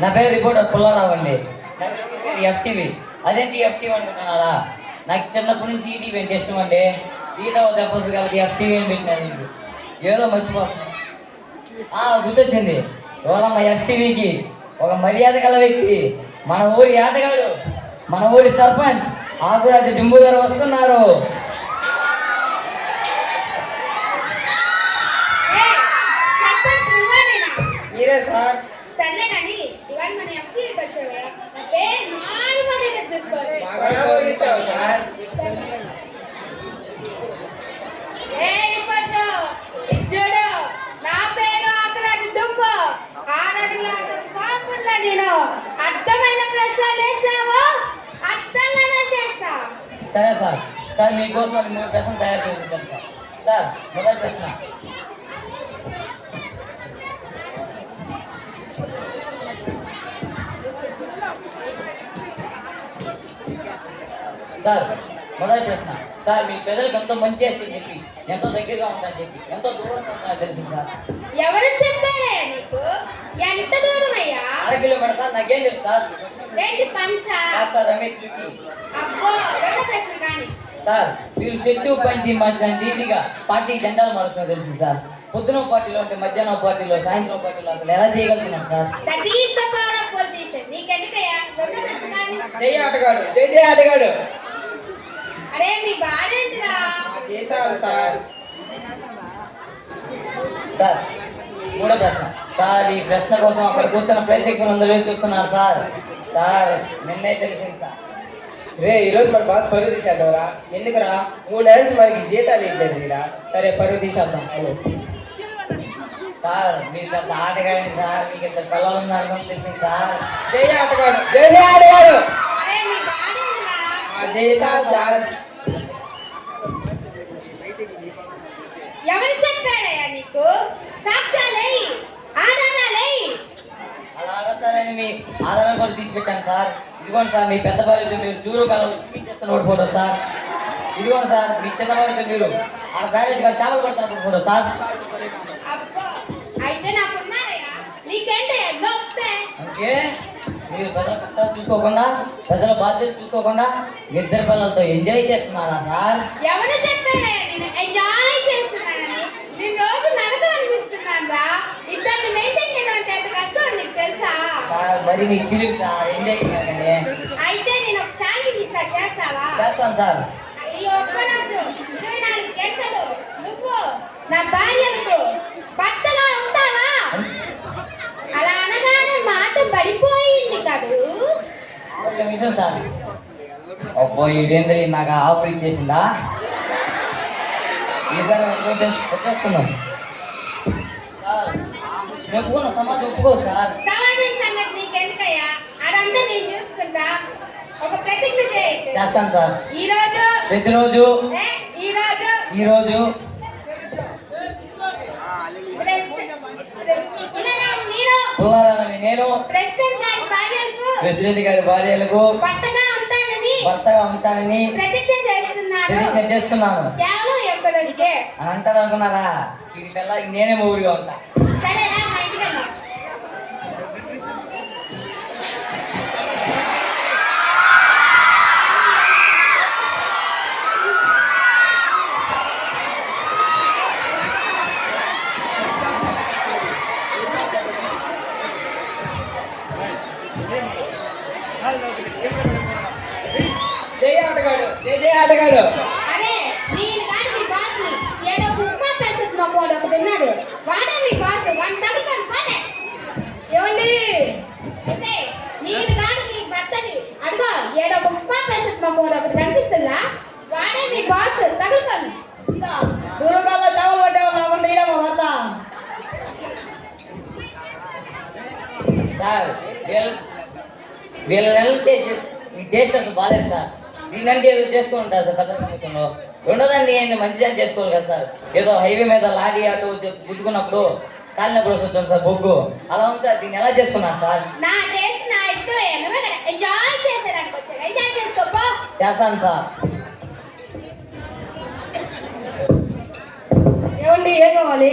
నా పేరు రిపోర్టర్ పుల్లారావు అండి. నా పేరు ఎఫ్టీవీ. అదేంటి ఎఫ్టీవీ అంటున్నారా? నాకు చిన్నప్పటి నుంచి ఈటీవీ అంటే ఇష్టం అండి. ఈటో దెబ్బసు కలిపి ఎఫ్టీవీ అని పెట్టినారు. ఏదో మర్చిపోతున్నా. గుర్తొచ్చింది. ఎవరమ్మ ఎఫ్టీవీకి ఒక మర్యాద గల వ్యక్తి, మన ఊరి ఆటగాడు, మన ఊరి సర్పంచ్ ఆకురాజు డింబు గారు వస్తున్నారు. మీరే సార్. సర్లే కానీ ఇవాళ మన ఎఫ్టీవీకి వచ్చావే, సార్ ఇచ్చాడు. నా పేరు ఆకురాజు డింబు. కాకుండా నేను అర్థమైన ప్రశ్నలు వేసావు, అర్థంగానే చేస్తా. సరే సార్. సార్ మీకోసం 3 ప్రశ్నలు తయారు చేసి సార్. సార్ మొదటి ప్రశ్న, సార్ మొదటి ప్రశ్న, సార్ మీ పెద్దలకు ఎంతో మంచి చేసి చెప్పి, ఎంతో దగ్గరగా ఉంటారని చెప్పి, ఎంతో దూరంగా ఉంటారని తెలిసింది సార్. ఎవరు చెప్పారా నీకు? ఎంత దూరం అయ్యా? 6 కిలోమీటర్ సార్. నాకేం తెలుసు సార్? ఏంటి పంచా? సార్ రమేష్ రెడ్డి. అబ్బో, రెండో ప్రశ్న కానీ. సార్ మీరు చెట్టు పంచి మధ్యాహ్నం ఈజీగా పార్టీ జెండాలు మారుస్తున్నారు తెలిసింది సార్. పొద్దున పార్టీలో ఉంటే మధ్యాహ్నం పార్టీలో, సాయంత్రం పార్టీలో అసలు ఎలా చేయగలుగుతున్నాం సార్? నీకెందుకయ్యా? రెండో ప్రశ్న కానీ. జై ఆటగాడు, జై జై ఆటగాడు. అరే మీ బాడేంటిరా? చేస్తారు సార్. సార్ మూడో ప్రశ్న, సార్ ఈ ప్రశ్న కోసం అక్కడ కూర్చున్న ప్రేక్షకులు అందరూ చూస్తున్నారు సార్. సార్ నిన్నే తెలిసింది సార్. ఈరోజు మన బాస్ పరువు తీసేద్దాంరా. ఎందుకురా? 3 నెలల నుంచి మనకి జీతాలు ఇవ్వలేదు రా. సరే పరువు తీసేద్దాం. సార్ మీరు పెద్ద ఆటగాడి సార్, మీకు ఇంత పిల్లలు ఉన్నారు తెలిసింది సార్. జై ఆటగాడు, జై జై ఆటగాడు. అరే మీ బాడేంటిరా? జీతాలు సార్. ఎవరు చెప్పాడయ్యా నీకు? సాక్ష్యాలై, ఆధారాలై. అలాగా సార్ అని మీ ఆధారం కూడా తీసి పెట్టాను సార్. ఇదిగోండి సార్, మీ పెద్ద బాధ్యత మీరు దూరం కాలం చూపించేస్తున్న ఫోటో సార్. ఇదిగోండి సార్, మీ చిన్న బాధ్యత మీరు ఆ బ్యారేజ్ గారు చేపలు పడుతున్నప్పుడు ఫోటో సార్. అబ్బో, అయితే నాకున్నారయ్యా. నీకేంటయ్యా నొప్పే? అందుకే మీరు ప్రజల కష్టాలు చూసుకోకుండా, ప్రజల బాధ్యత చూసుకోకుండా ఇద్దరు పిల్లలతో ఎంజాయ్ చేస్తున్నారా సార్? ఎవరు చెప్పాడయ్యా నేను ఎంజాయ్ చేస్తున్నానని? నేను రోజు నరక అనిపిస్తున్నాను రా. ఇద్దరిని మెయింటైన్ చేయడానికి ఎంత కష్టం నీకు తెలుసా? సార్ మరి మీ చిలుకు సార్, ఎంజాయ్ చేయాలండి. అయితే నేను ఒక ఛాలెంజ్ ఇస్తా, చేస్తావా? చేస్తాను సార్. ఈ ఒక్కరోజు 24 గంటలు నువ్వు నా భార్యకు భర్తగా ఉంటావా? అలా అనగానే మాట పడిపోయింది కదూ. ఒక నిమిషం సార్. అబ్బో ఇదేంద్రీ నాకు ఆఫర్ ఇచ్చేసిందా? ఈసారి ఒప్పేస్తున్నాం సార్. ఒప్పుకున్న సమాజం ఒప్పుకో సార్. సమాజం సంగతి నీకెందుకయ్యా? అదంతా నేను చూసుకుంటా. ఒక ప్రతిజ్ఞ చేయి. చేస్తాను సార్. ఈరోజు, ప్రతిరోజు, ఈరోజు పుల్లారావుని నేను ప్రెసిడెంట్ గారి భార్యలకు భర్తగా ఉంటానని ప్రతిజ్ఞ చేస్తున్నాను అని అంటారు అనుకున్నారా? వీడి పిల్లలకి నేనే మొగుడిగా ఉంటా. సరేనా? మా ఇంటికి వెళ్దాం. జై ఆటగాడు, జై జై ఆటగాడు. అరే నేను కానీ మీ బాస్ ని ఏడో ఉప్మా పెసట్ మొక్కోడు ఒకటి ఉన్నాడు. వాడే మీ బాస్. వన్ తగులుకొని పోనే. ఏమండి? నేను కానీ మీ భర్తని అడుగు, ఏడో ఉప్మా పెసట్ మొక్కోడు ఒకటి కనిపిస్తుందా? వాడే మీ బాస్. తగులుకొని దూరంగా చావలు పట్టేవాళ్ళు లేకుండా ఈడ మా భర్త. సార్ వీళ్ళ టేస్ట్ అసలు బాగాలేదు సార్. దీనంటే ఏదో చేసుకుంటారు సార్ పెద్ద సమస్యలో. రెండోదాన్ని మంచి దాన్ని చేసుకోవాలి కదా సార్. ఏదో హైవే మీద లారీ ఆటో గుద్దుకున్నప్పుడు కాలినప్పుడు వస్తుంది సార్ బొగ్గు, అలా ఉంది సార్. దీన్ని ఎలా చేసుకున్నారు సార్? నా టేస్ట్ నా ఇష్టం. ఎంజాయ్ చేసేదానికి వచ్చాను. ఎంజాయ్ చేసుకో. చేస్తాను సార్. ఏమండి ఏం కావాలి?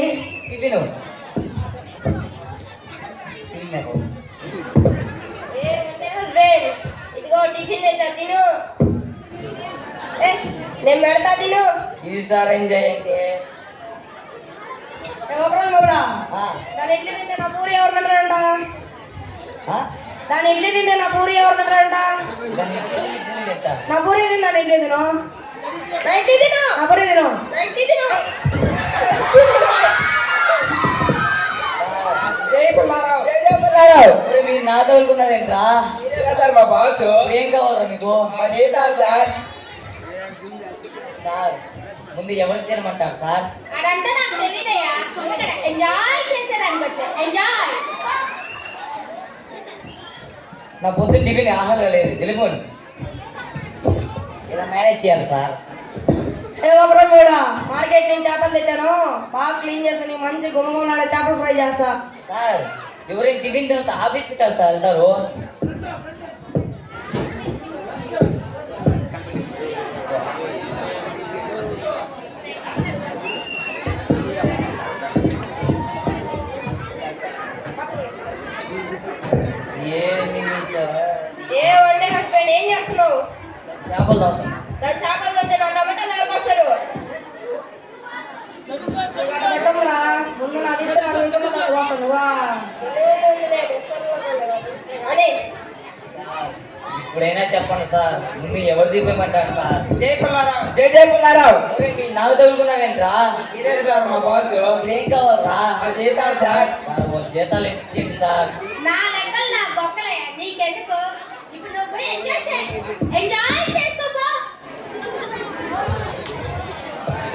టిఫిన్ నేను పెడతా తిను. ఇది సార్ ఎంజాయ్ అంటే ఎవరు కూడా ఆ, దాని ఇడ్లీ తింటే నా పూరి ఎవరు తింటారంట? ఆ? దాని ఇడ్లీ తింటే నా పూరి ఎవరు తింటారంట? దాన్ని ఎప్పుడు ఇడ్లీ తింటా. నా పూరి తిని దాని ఇడ్లీ తిను. నా ఇడ్లీ తిను. నా పూరి తిను. నా ఇడ్లీ తిను. జై పుల్లారావు, జై జై పుల్లారావు. ఒరే, మీరు నా తోలుకున్నారేంట్రా? ఇదేనా సార్ మా బాస్? ఏం కావాలా మీకు? మా జీతాలు సార్. సార్ ముందు ఎవరికి తినమంటారు సార్? అదంతా నాకు తెలియదయ్యా. ఇక్కడ ఎంజాయ్ చేసేదానికి వచ్చా. ఎంజాయ్. నా పొద్దున్న టిఫిన్ ఆహారం లేదు, వెళ్ళిపోండి. ఇలా మేనేజ్ చేయాలి సార్. ఎవరు కూడా మార్కెట్ నుంచి చేపలు తెచ్చాను, బాగా క్లీన్ చేస్తాను. నీకు మంచి గుమ్మగుమ్మలాడే చేపలు ఫ్రై చేస్తా. సార్ ఎవరైనా టిఫిన్ తర్వాత ఆఫీస్కి కాదు సార్ వెళ్తారు. ఏ వండే హస్బెండ్ ఏం చేస్తున్నావు? చేపలు తాగుతాం. దాని చేపలు తింటే నా టమాటాలు ఎవరికి వస్తారు? పెట్టమురా, ముందు నా తీసుకు అని ఇప్పుడైనా చెప్పండి సార్, ముందు ఎవరు దిగిపోయమంటారు సార్? జై పుల్లారావు, జై జై పుల్లారావు. ఒరే, మీరు నాకు తగులుకున్నారేంట్రా? ఇదే సార్ మా బాస్. ఇప్పుడు ఏం కావాలరా? మా జీతాలు సార్. సార్ వాళ్ళ జీతాలు ఎందుకు ఇచ్చేయండి సార్? నా లెక్కలు నా బొక్కలయ్యా. నీకెందుకు? ఇప్పుడు నువ్వు పోయి ఎంజాయ్ చేయి. ఎంజాయ్ చేసుకోపో.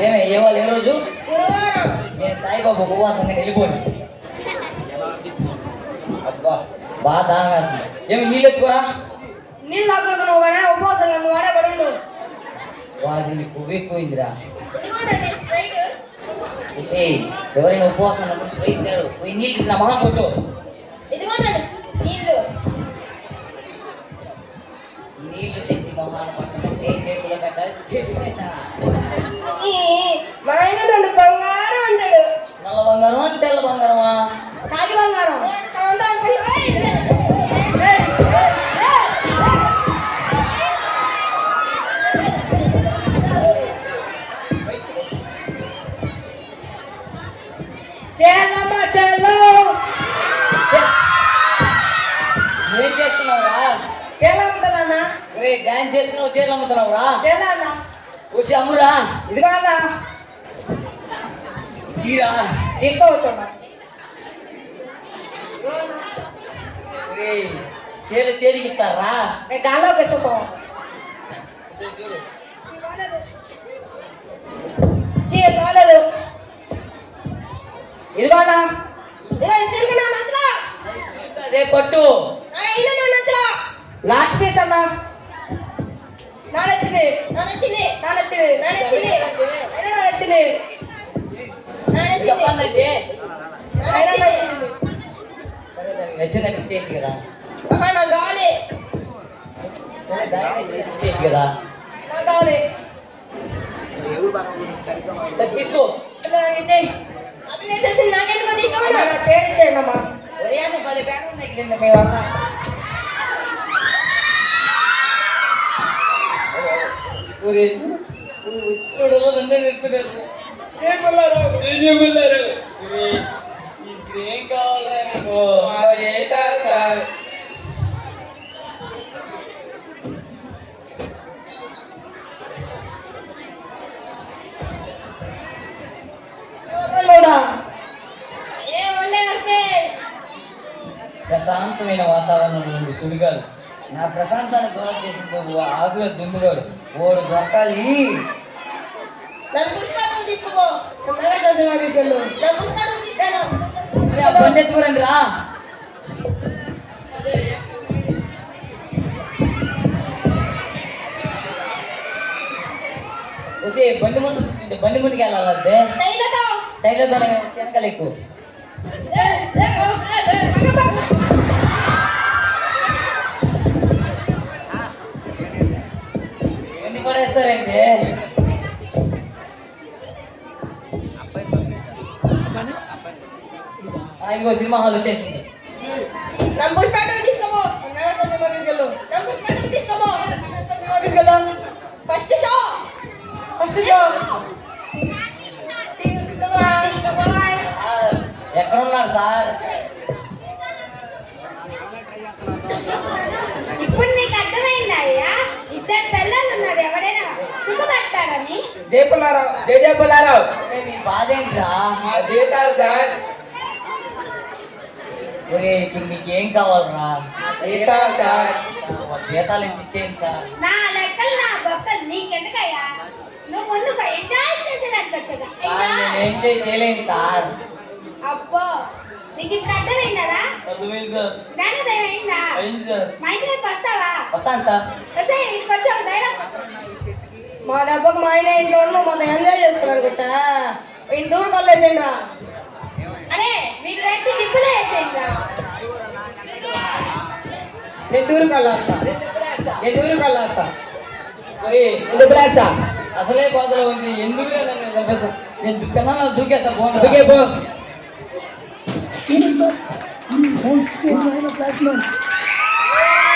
ఏమే ఏ వాళ్ళు ఏ రోజు? గురువారం. నేను సాయిబాబా ఉపవాసంగా వెళ్ళిపోండి. అబ్బా బాగా దాగాల్సింది. ఏమి నీళ్ళు ఎక్కువ? నీళ్ళు తాగుతున్నావు కానీ ఉపవాసంగా నువ్వు వాడే పడుండు. దీన్ని కొవ్వు ఎక్కువైందిరా. ఇదిగోండి స్ప్రైట్. చూసి ఎవరైనా ఉపవాసం ఉన్నప్పుడు స్ప్రైట్ తినరు. పోయి నీళ్ళు తీసిన మహా కొట్టు. ఇదిగోండి నీళ్ళు. నీళ్లు తెచ్చి మొహాన పట్టుకుంటే చేతులు పెట్టాలి, చేతులు పెట్టాలి. మా ఆయన నన్ను బంగారం అంటాడు. నల్ల బంగారమా తెల్ల బంగారమా? కాకి బంగారం. చెల్లమ్మ చెల్లు. ఏం చేస్తున్నావురా? చెల్లమ్ముతానన్నా. డాన్స్ చేస్తున్నావు, చీరలు అమ్ముతున్నావురా? చెల్లన్న. వచ్చి అమ్మురా. ఇదిగో అన్న తీరా తీసుకోవచ్చు. చీర చేతికి ఇస్తారా? నేను గాల్లోకి వేసుకో. చీర బాగాలేదు. ఇదిగో అన్న. ఇదిగో ఈ సిల్క్ నా నచ్చలా. అదే పట్టు. ఇది నా నచ్చలా. లాస్ట్ పీస్ అన్న. నా నచ్చింది. నా నచ్చింది. నా నచ్చింది. నా నచ్చింది. అయినా నా నచ్చింది. నా నచ్చింది. చెప్పండి. అయినా నా నచ్చింది. సరే దానికి నచ్చిందని ఇచ్చేయచ్చు కదా. ఆహా, నాకు కావాలి. సరే దానికి ఇచ్చేయచ్చు కదా. నాకు కావాలి. సరే తీసుకో. నాకు ఇచ్చేయి. అప్పుడు వేసేసి నాకెందుకో తీసుకోమన్నా. నా చేతి ఇచ్చేయండి అమ్మా. ఉదయాన్నే 10 బ్యాగులు తగ్గింది మీ వల్ల. జై పుల్లారావు, జై జై పుల్లారావు. ఏం కావాలా నీకు? మా జీతాలు సార్. ఏ వండే హస్బెండ్. ప్రశాంతమైన వాతావరణం నుండి సుడిగాలు నా ప్రశాంతాన్ని దూరం చేసింది ఆకుల దుమ్ముగాడు ఓడు దొరకాలి. నన్ను పుస్తకం తీసుకోపో. తొందరగా చూసిన తీసుకెళ్ళు. నా పుస్తకం తీసుకెళ్ళు. బండి ఎత్తుకురండి రా. వచ్చి బండి ముందుకు వెళ్ళాలంటే టైలతో. టైలర్తో వెనకాల ఎక్కువ. ఎన్ని పడేస్తారంటే ఇంకో సినిమా హాల్ వచ్చేసింది. నా పుస్తకం తీసుకోపో. తీసుకెళ్ళు. నా పుస్తకం తీసుకోపో. తీసుకెళ్ళు. First show. తీసుకో. తీసుకురా. సార్, ఎక్కడ ఉన్నారు సార్? ఇప్పుడు నీకు అర్థమైందా అయ్యా? ఇద్దరు పిల్లలు ఉన్నారు, ఎవడైనా సుఖపడతారని. జై పుల్లారావు జై పుల్లారావు. అంటే మీ బాధ ఏంట్రా? మా జీతాలు సార్. ఒరే ఇప్పుడు మీకేం కావాలరా? జీతాలు సార్. జీతాలు ఎంత ఇచ్చేయండి సార్. నా లెక్కలు నా బొక్కలు నీకెందుకయ్యా? నువ్వు ముందు ఎంజాయ్ చేసేదానికి వచ్చాగా. సార్ నేను ఎంజాయ్ చేయలేను సార్. అబ్బో, నీకు ఇప్పుడు అర్థమైందా? అర్థమైంది సార్. జ్ఞానోదయం అయిందా? అయింది సార్. మా ఇంటి వైపు వస్తావా? వస్తాను సార్. వస్తే ఇంటికి వచ్చి ఒక డైలాగ్. మా డబ్బకు మా ఆయన ఇంట్లో ఉండు, మొత్తం ఎంజాయ్ చేసుకోవడానికి వచ్చా. ఇంటి దూరం వల్లేసేయండి రా. అరే మీరు రెండు దిక్కులే వేసేయండి. నేను దూరం కల్లాస్తా. నేను దూరం కల్లాస్తా. ఒరే ఎందుకు లేస్తా? అసలే బాధలో ఉంది, ఎందుకు నన్ను చంపేస్తా? నేను కన్నా దూకేస్తా పోను. అందుకే పో.